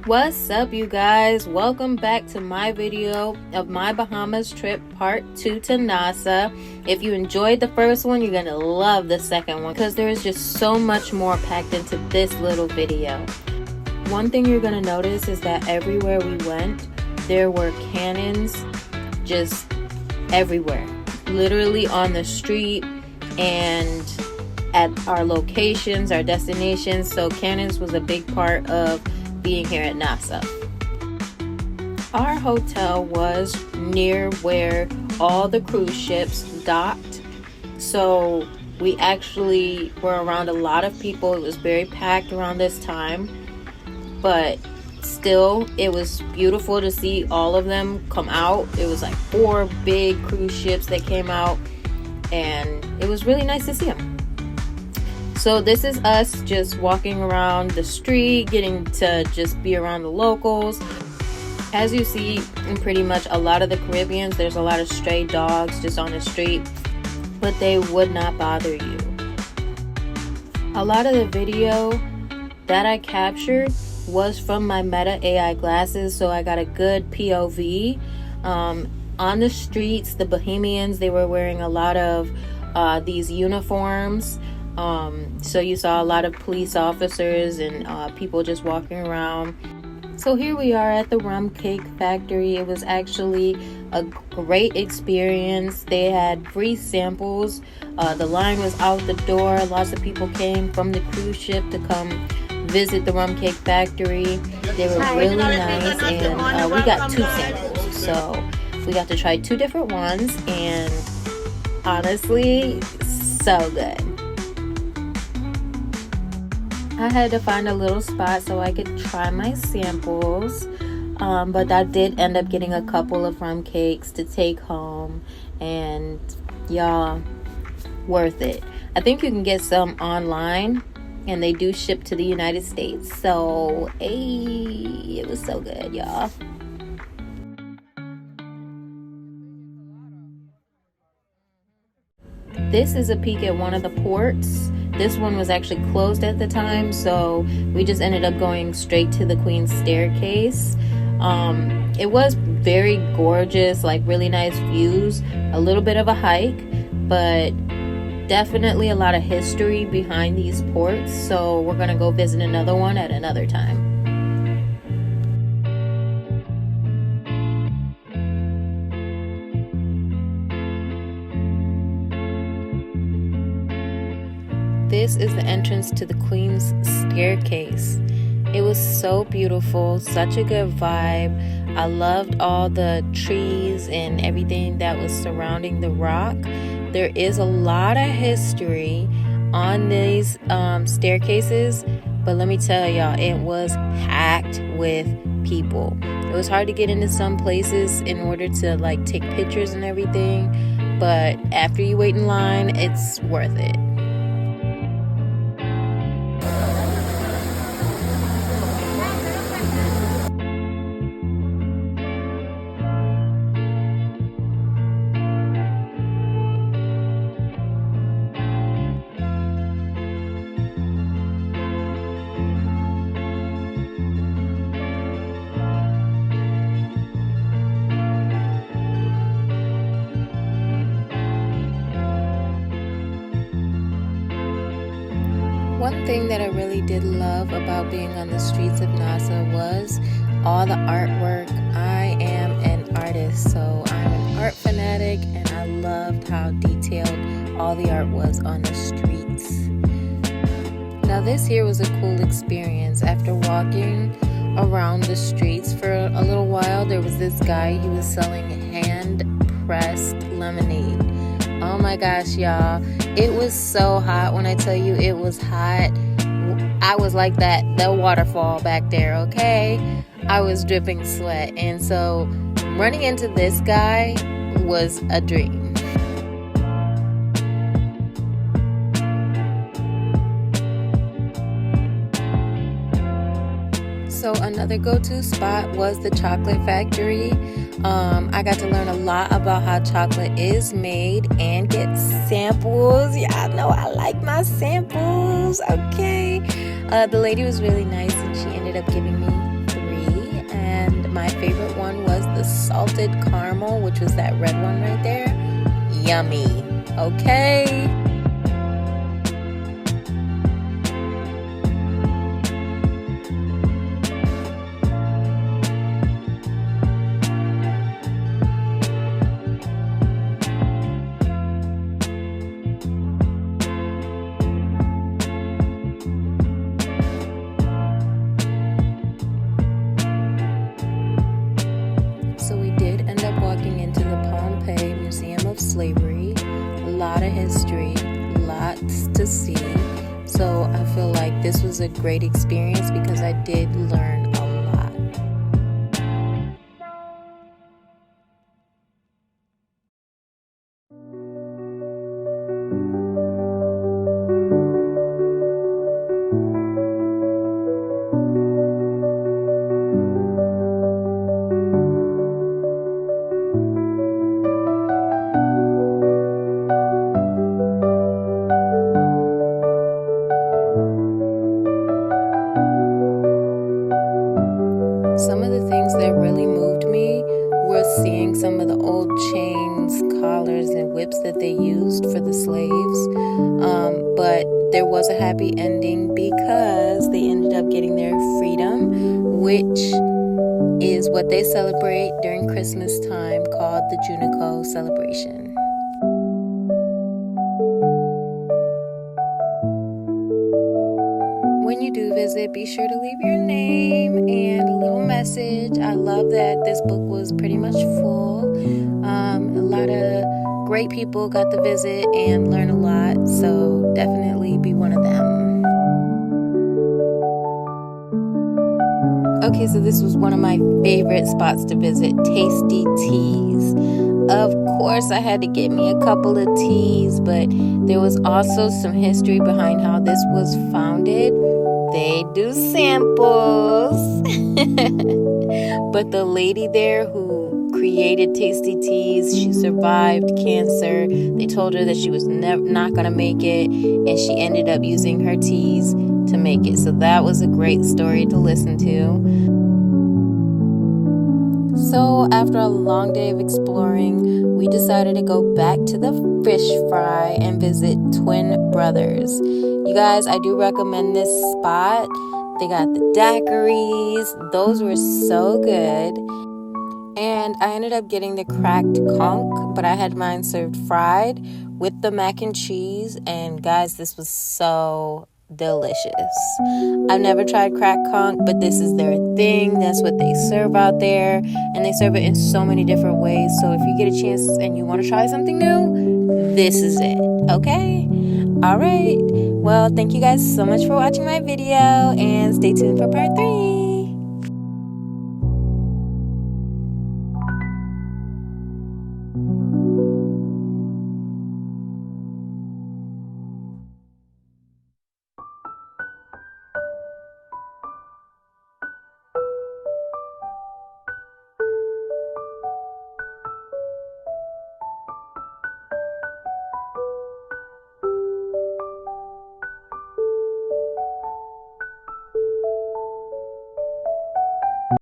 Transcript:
What's up, you guys? Welcome back to my video of my Bahamas trip part 2 to Nassau. If you enjoyed the first one, you're gonna love the second one because there is just so much more packed into this little video. One thing you're gonna notice is that everywhere we went, there were cannons just everywhere, literally on the street and at our locations, our destinations. So cannons was a big part of being here at Nassau. Our hotel was near where all the cruise ships docked, so we actually were around a lot of people. It was very packed around this time, but still it was beautiful to see all of them come out. It was like 4 big cruise ships that came out, and it was really nice to see them. So this is us just walking around the street, getting to just be around the locals. As you see in pretty much a lot of the Caribbeans, there's a lot of stray dogs just on the street, but they would not bother you. A lot of the video that I captured was from my Meta AI glasses, so I got a good POV. On the streets, the Bahamians, they were wearing a lot of these uniforms. So you saw a lot of police officers and people just walking around. So here we are at the Rum Cake Factory. It was actually a great experience. They had free samples. The line was out the door. Lots of people came from the cruise ship to come visit the Rum Cake Factory. They were really nice, and we got 2 samples. So we got to try 2 different ones, and honestly, so good. I had to find a little spot so I could try my samples, but I did end up getting a couple of rum cakes to take home, and y'all, worth it. I think you can get some online, and they do ship to the United States. So, hey, it was so good, y'all. This is a peek at one of the ports. This one was actually closed at the time, so we just ended up going straight to the Queen's Staircase. It was very gorgeous, like really nice views, a little bit of a hike, but definitely a lot of history behind these ports, so we're gonna go visit another one at another time. This is the entrance to the Queen's Staircase. It was so beautiful, such a good vibe. I loved all the trees and everything that was surrounding the rock. There is a lot of history on these staircases, but let me tell y'all, it was packed with people. It was hard to get into some places in order to like take pictures and everything, but after you wait in line, it's worth it. One thing that I really did love about being on the streets of Nassau was all the artwork. I am an artist, so I'm an art fanatic, and I loved how detailed all the art was on the streets. Now this here was a cool experience. After walking around the streets for a little while, there was this guy, he was selling hand-pressed lemonade. Oh my gosh, y'all, it was so hot. When I tell you it was hot, I was like that waterfall back there, okay? I was dripping sweat, and so running into this guy was a dream. So another go-to spot was the chocolate factory. I got to learn a lot about how chocolate is made and get samples. Y'all know I like my samples, okay? The lady was really nice, and she ended up giving me 3. salted caramel, which was that red one right there. Yummy. Okay. So we did end up walking into the Pompey Museum of Slavery. A lot of history, lots to see. So I feel like this was a great experience because I did learn a lot. Some of the things that really moved me were seeing some of the old chains, collars, and whips that they used for the slaves. But there was a happy ending because they ended up getting their freedom, which is what they celebrate during Christmas time, called the Junico celebration. When you do visit, be sure to leave your name and a little message. I love that this book was pretty much full. A lot of great people got to visit and learn a lot, so definitely be one of them. Okay, so this was one of my favorite spots to visit, Tasty Teas. Of course, I had to get me a couple of teas, but there was also some history behind how this was founded. They do samples. But the lady there who created Tasty Teas, she survived cancer. They told her that she was not going to make it, and she ended up using her teas to make it. So that was a great story to listen to. So after a long day of exploring, we decided to go back to the fish fry and visit Twin Brothers. You guys, I do recommend this spot. They got the daiquiris. Those were so good. And I ended up getting the cracked conch, but I had mine served fried with the mac and cheese. And guys, this was so delicious. I've never tried cracked conch, but this is their thing. That's what they serve out there, and they serve it in so many different ways. So if you get a chance and you want to try something new, this is it. Okay? All right. Well, thank you guys so much for watching my video, and stay tuned for part 3.